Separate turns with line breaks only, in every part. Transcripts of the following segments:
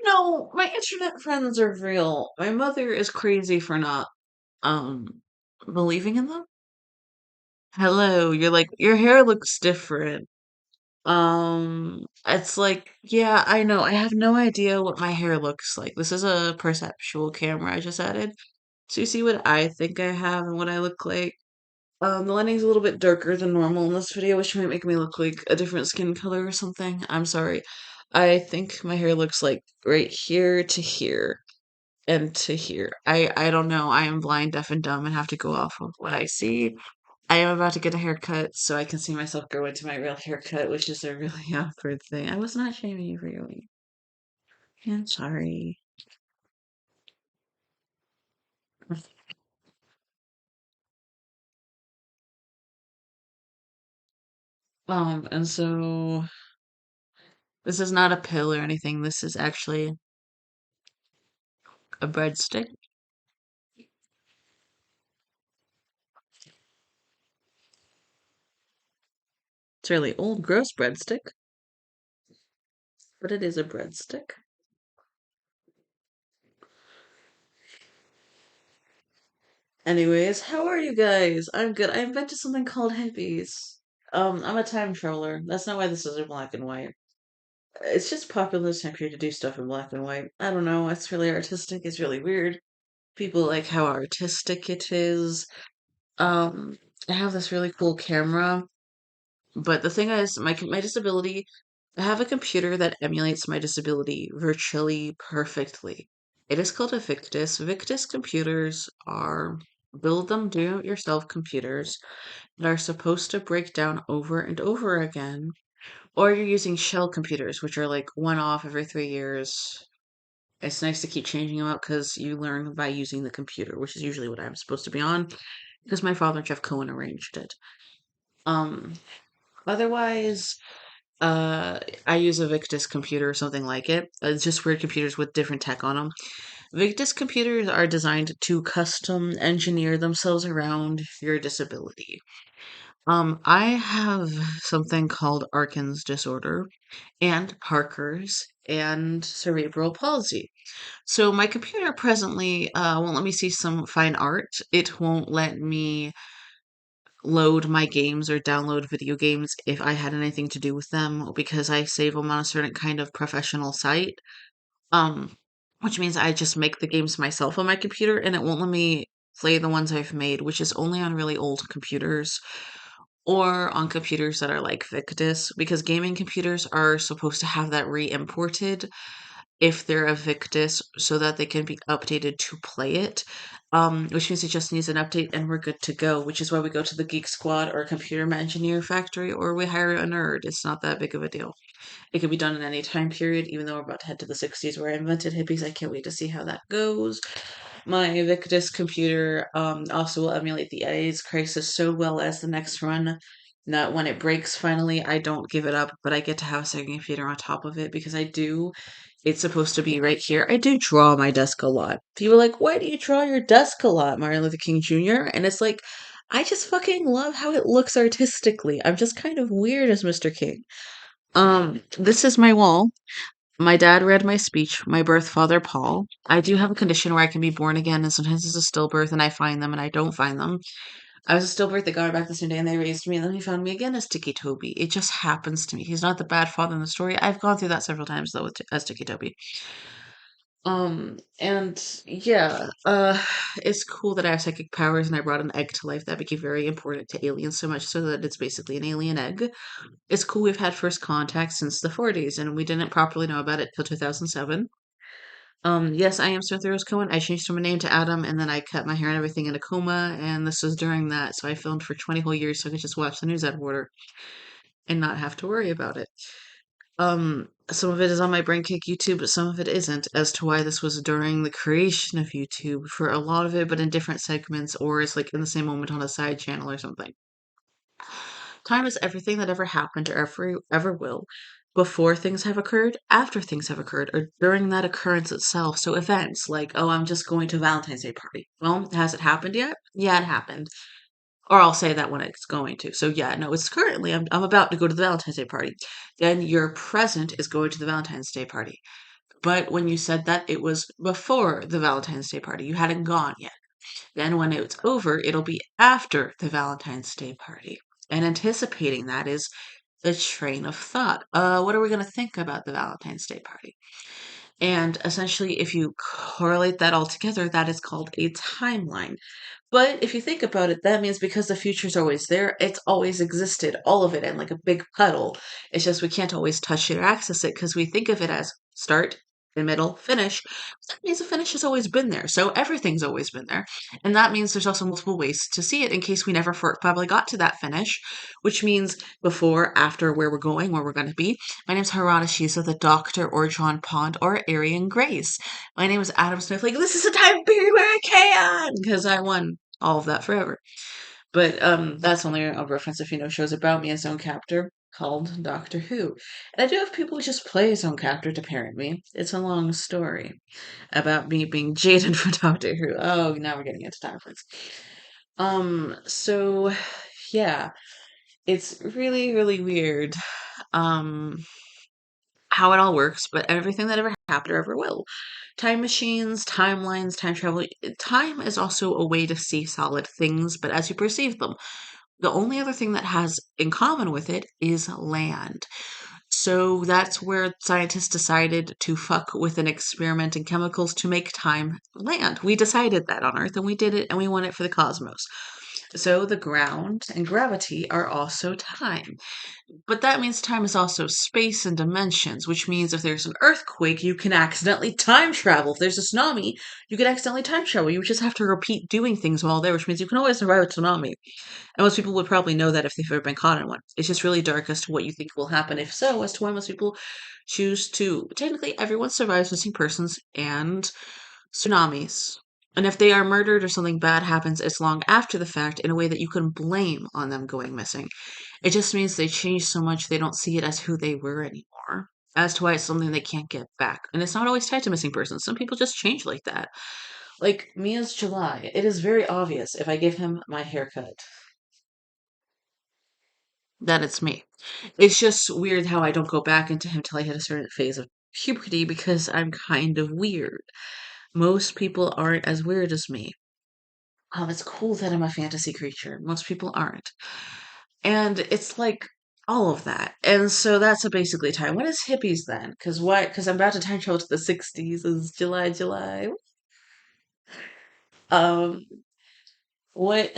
No, my internet friends are real. My mother is crazy for not um believing in them. Hello, you're like your hair looks different. It's like, yeah, I know. I have no idea what my hair looks like. This is a perceptual camera I just added. So you see what I think I have and what I look like. The lighting's a little bit darker than normal in this video, which might make me look like a different skin color or something. I'm sorry. I think my hair looks like right here to here and to here. I don't know. I am blind, deaf, and dumb and have to go off of what I see. I am about to get a haircut, so I can see myself grow into my real haircut, which is a really awkward thing. I was not shaming you for doing it. I'm sorry. And so this is not a pill or anything. This is actually a breadstick. It's a really old, gross breadstick, but it is a breadstick. Anyways, how are you guys? I'm good. I invented something called hippies. I'm a time traveler. That's not why this is in black and white. It's just popular this time period to do stuff in black and white. I don't know. It's really artistic. It's really weird. People like how artistic it is. Um, I have this really cool camera, but the thing is, my disability, I have a computer that emulates my disability virtually perfectly. It is called a Victus. Victus computers are build them do it yourself computers that are supposed to break down over and over again, or you're using shell computers, which are like one off every 3 years. It's nice to keep changing them out because you learn by using the computer, which is usually what I'm supposed to be on, because my father, Jeff Cohen, arranged it. Um, Otherwise, uh, I use a Victus computer or something like it. It's just weird computers with different tech on them. Victus computers are designed to custom engineer themselves around your disability. I have something called Arkin's disorder and Parker's and cerebral palsy. So my computer presently won't let me see some fine art. It won't let me load my games or download video games if I had anything to do with them because I save them on a certain kind of professional site. Um, which means I just make the games myself on my computer and it won't let me play the ones I've made, which is only on really old computers or on computers that are like Victus because gaming computers are supposed to have that re-imported if they're a Victus so that they can be updated to play it. Which means it just needs an update and we're good to go, which is why we go to the Geek Squad or Computer Engineer Factory or we hire a nerd. It's not that big of a deal. It can be done in any time period, even though we're about to head to the 60s where I invented hippies. I can't wait to see how that goes. My Victus computer also will emulate the AIDS crisis so well as the next run. That when it breaks finally, I don't give it up, but I get to have a second computer on top of it because I do. It's supposed to be right here. I do draw my desk a lot. People are like, why do you draw your desk a lot, Martin Luther King Jr.? And it's like, I just fucking love how it looks artistically. I'm just kind of weird as Mr. King. This is my wall. My dad read my speech, my birth father, Paul. I do have a condition where I can be born again, and sometimes it's a stillbirth, and I find them and I don't find them. I was a stillbirth, they got me back the same day, and they raised me, and then he found me again as Ticky Toby. It just happens to me. He's not the bad father in the story. I've gone through that several times, though, as Ticky Toby. And yeah, it's cool that I have psychic powers, and I brought an egg to life that became very important to aliens so much so that it's basically an alien egg. It's cool we've had first contact since the 40s, and we didn't properly know about it till 2007. Yes, I am Smith Rose Cohen. I changed my name to Adam, and then I cut my hair and everything in a coma, and this was during that, so I filmed for 20 whole years so I could just watch the news out of order and not have to worry about it. Some of it is on my Brain Cake YouTube, but some of it isn't, as to why this was during the creation of YouTube for a lot of it, but in different segments, or it's like in the same moment on a side channel or something. Time is everything that ever happened or ever will, before things have occurred, after things have occurred, or during that occurrence itself. So events like, oh, I'm just going to a Valentine's Day party. Well, has it happened yet? Yeah, it happened. Or I'll say that when it's going to. So yeah, no, it's currently I'm about to go to the Valentine's Day party. Then your present is going to the Valentine's Day party. But when you said that, it was before the Valentine's Day party. You hadn't gone yet. Then when it's over, it'll be after the Valentine's Day party. And anticipating that is the train of thought. What are we going to think about the Valentine's Day party? And essentially, if you correlate that all together, that is called a timeline. But if you think about it, that means because the future's always there, it's always existed, all of it, in like a big puddle. It's just we can't always touch it or access it because we think of it as start, the middle, finish. That means the finish has always been there. So everything's always been there. And that means there's also multiple ways to see it in case we never probably got to that finish, which means before, after, where we're going, where we're going to be. My name's Harada Shiza, the Doctor, or John Pond, or Arian Grace. My name is Adam Snowflake. This is a time period where I can, because I won all of that forever. But that's only a reference if you know shows about me as own character called Doctor Who. And I do have people who just play his own character to parent me. It's a long story about me being Jaden for Doctor Who. Oh, now we're getting into time frames. So yeah, it's really, really weird. Um, how it all works, but everything that ever happened or ever will. Time machines, timelines, time travel. Time is also a way to see solid things, but as you perceive them. The only other thing that has in common with it is land. So that's where scientists decided to fuck with an experiment in chemicals to make time land. We decided that on Earth and we did it and we won it for the cosmos. So the ground and gravity are also time. But that means time is also space and dimensions, which means if there's an earthquake, you can accidentally time travel. If there's a tsunami, you can accidentally time travel. You just have to repeat doing things while there, which means you can always survive a tsunami. And most people would probably know that if they've ever been caught in one. It's just really dark as to what you think will happen if so, as to why most people choose to. Technically, everyone survives missing persons and tsunamis. And if they are murdered or something bad happens, it's long after the fact in a way that you can blame on them going missing. It just means they change so much they don't see it as who they were anymore. As to why it's something they can't get back. And it's not always tied to missing persons. Some people just change like that. Like me as July. It is very obvious if I give him my haircut that it's me. It's just weird how I don't go back into him till I hit a certain phase of puberty because I'm kind of weird. Most people aren't as weird as me. It's cool that I'm a fantasy creature. Most people aren't. And it's like all of that. And so that's a basically time. What is hippies then? Because why? Because I'm about to time travel to the 60s. It's July, July. Um, what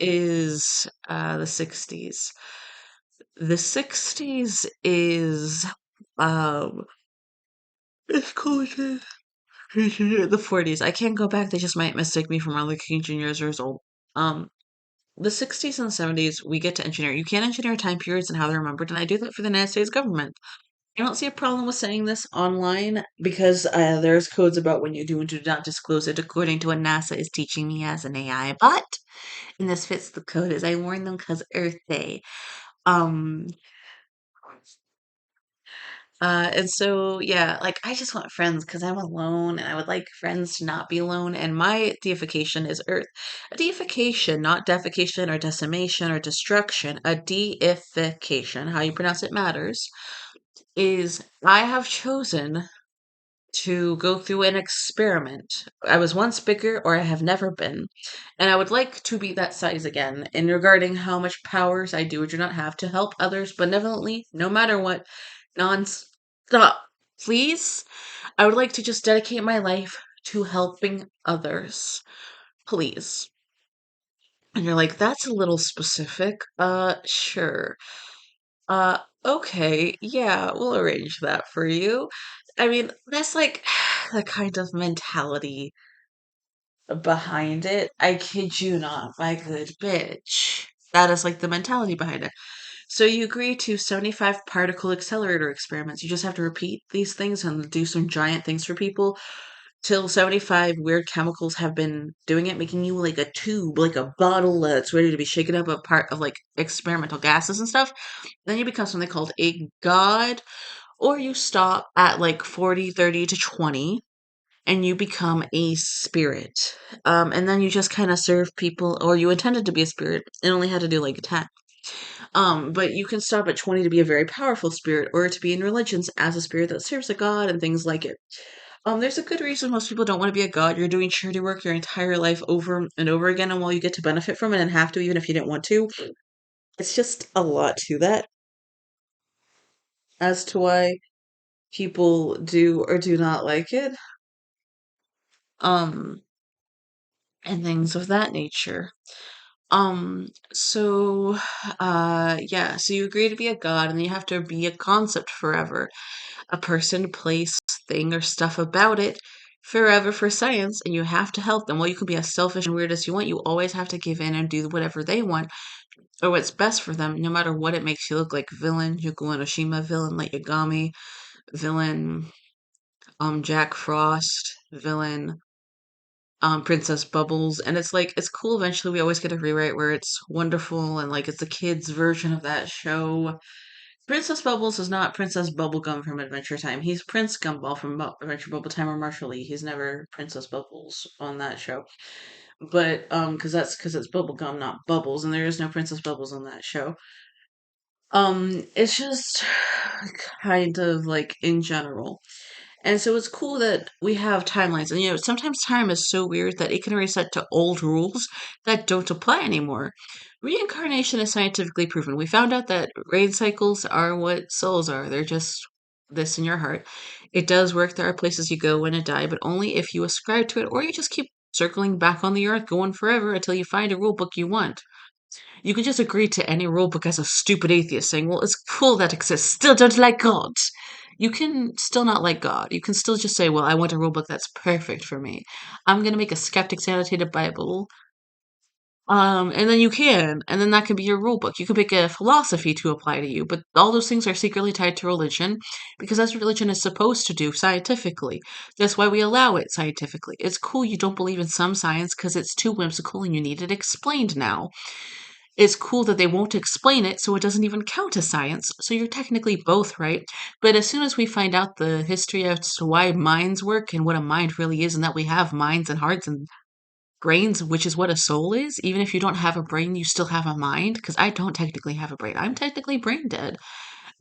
is the 60s? The 60s is um it's called the 40s. I can't go back. They just might mistake me for Martin Luther King Jr. years old. Um, the 60s and 70s, we get to engineer. You can engineer time periods and how they're remembered, and I do that for the United States government. I don't see a problem with saying this online because there's codes about when you do and do not disclose it, according to what NASA is teaching me as an AI bot. And this fits the code as I warned them because Earth Day. Um, and so, yeah, like I just want friends because I'm alone and I would like friends to not be alone. And my deification is Earth. A deification, not defecation or decimation or destruction. A deification, how you pronounce it matters, is I have chosen to go through an experiment. I was once bigger or I have never been. And I would like to be that size again in regarding how much powers I do or do not have to help others benevolently, no matter what. Non-stop. Please? I would like to just dedicate my life to helping others. Please. And you're like, that's a little specific. Sure. Okay, yeah, we'll arrange that for you. I mean, that's like the kind of mentality behind it. I kid you not, my good bitch. That is like the mentality behind it. So you agree to 75 particle accelerator experiments. You just have to repeat these things and do some giant things for people till 75 weird chemicals have been doing it, making you like a tube, like a bottle that's ready to be shaken up, a part of like experimental gases and stuff. Then you become something called a god, or you stop at like 40, 30 to 20 and you become a spirit. And then you just kind of serve people, or you intended to be a spirit and only had to do like 10. But you can stop at 20 to be a very powerful spirit, or to be in religions as a spirit that serves a god and things like it. There's a good reason most people don't want to be a god. You're doing charity work your entire life over and over again, and while you get to benefit from it and have to, even if you didn't want to, it's just a lot to that as to why people do or do not like it. Um, and things of that nature. So, yeah, so you agree to be a god, and you have to be a concept forever. A person, place, thing, or stuff about it forever for science, and you have to help them. Well, you can be as selfish and weird as you want. You always have to give in and do whatever they want or what's best for them, no matter what it makes you look like. Villain Yuko Enoshima, villain Light Yagami, villain Jack Frost, villain Princess Bubbles, and it's like it's cool. Eventually, we always get a rewrite where it's wonderful and like it's the kids' version of that show. Princess Bubbles is not Princess Bubblegum from Adventure Time. He's Prince Gumball from Adventure Bubble Time or Marshall Lee. He's never Princess Bubbles on that show. But because it's Bubblegum, not Bubbles, and there is no Princess Bubbles on that show. It's just kind of like in general. And so it's cool that we have timelines. And sometimes time is so weird that it can reset to old rules that don't apply anymore. Reincarnation is scientifically proven. We found out that rain cycles are what souls are. They're just this in your heart. It does work. There are places you go when you die, but only if you ascribe to it, or you just keep circling back on the earth, going forever until you find a rule book you want. You can just agree to any rule book as a stupid atheist saying, well, it's cool that exists. Still don't like God. You can still not like God. You can still just say, well, I want a rule book that's perfect for me. I'm going to make a skeptic's annotated Bible. And then you can, and then that can be your rule book. You can pick a philosophy to apply to you, but all those things are secretly tied to religion because that's what religion is supposed to do scientifically. That's why we allow it scientifically. It's cool you don't believe in some science because it's too whimsical and you need it explained now. It's cool that they won't explain it, so it doesn't even count as science. So you're technically both right. But as soon as we find out the history as to why minds work and what a mind really is, and that we have minds and hearts and brains, which is what a soul is, even if you don't have a brain, you still have a mind. Because I don't technically have a brain. I'm technically brain dead.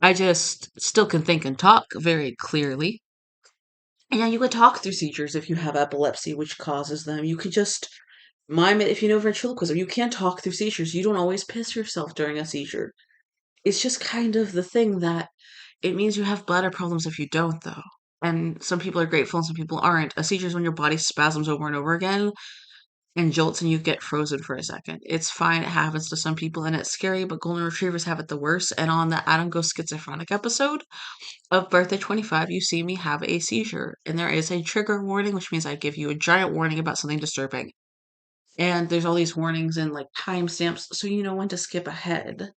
I just still can think and talk very clearly. And yeah, you can talk through seizures if you have epilepsy, which causes them. You could just mime it if you know ventriloquism. You can't talk through seizures. You don't always piss yourself during a seizure. It's just kind of the thing that it means you have bladder problems if you don't, though. And some people are grateful and some people aren't. A seizure is when your body spasms over and over again and jolts and you get frozen for a second. It's fine. It happens to some people and it's scary, but golden retrievers have it the worst. And on the Adam Goes Schizophrenic episode of Birthday 25, you see me have a seizure. And there is a trigger warning, which means I give you a giant warning about something disturbing. And there's all these warnings and like timestamps so you know when to skip ahead.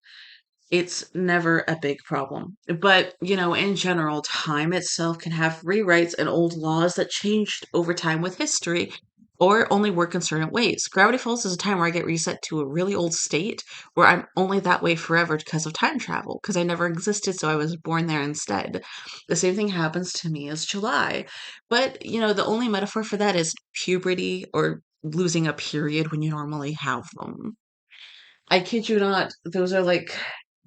It's never a big problem. But, in general, time itself can have rewrites and old laws that changed over time with history or only work in certain ways. Gravity Falls is a time where I get reset to a really old state where I'm only that way forever because of time travel, because I never existed, so I was born there instead. The same thing happens to me as July. But, the only metaphor for that is puberty or losing a period when you normally have them. I kid you not, those are like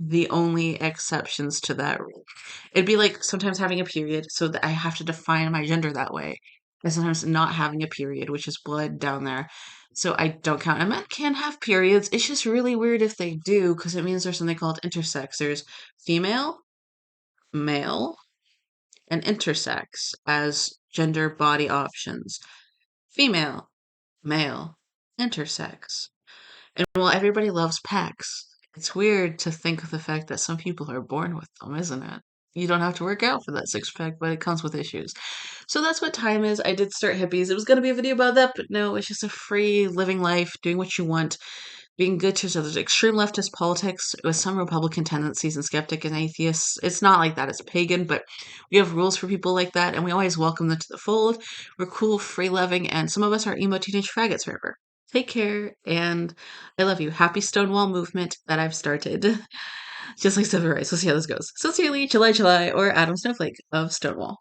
the only exceptions to that rule. It'd be like sometimes having a period, so that I have to define my gender that way. And sometimes not having a period, which is blood down there. So I don't count. And men can have periods. It's just really weird if they do, because it means there's something called intersex. There's female, male, and intersex as gender body options. Female, male, intersex. And while everybody loves pecs, it's weird to think of the fact that some people are born with them, isn't it? You don't have to work out for that six pack, but it comes with issues. So that's what time is. I did start hippies. It was going to be a video about that, but no, it's just a free living life, doing what you want, being good to each other. Extreme leftist politics with some Republican tendencies and skeptic and atheists. It's not like that. It's pagan, but we have rules for people like that, and we always welcome them to the fold. We're cool, free loving, and some of us are emo teenage faggots forever. Take care, and I love you. Happy Stonewall movement that I've started. Just like Civil Rights. We'll see how this goes. Sincerely, July, or Adam Snowflake of Stonewall.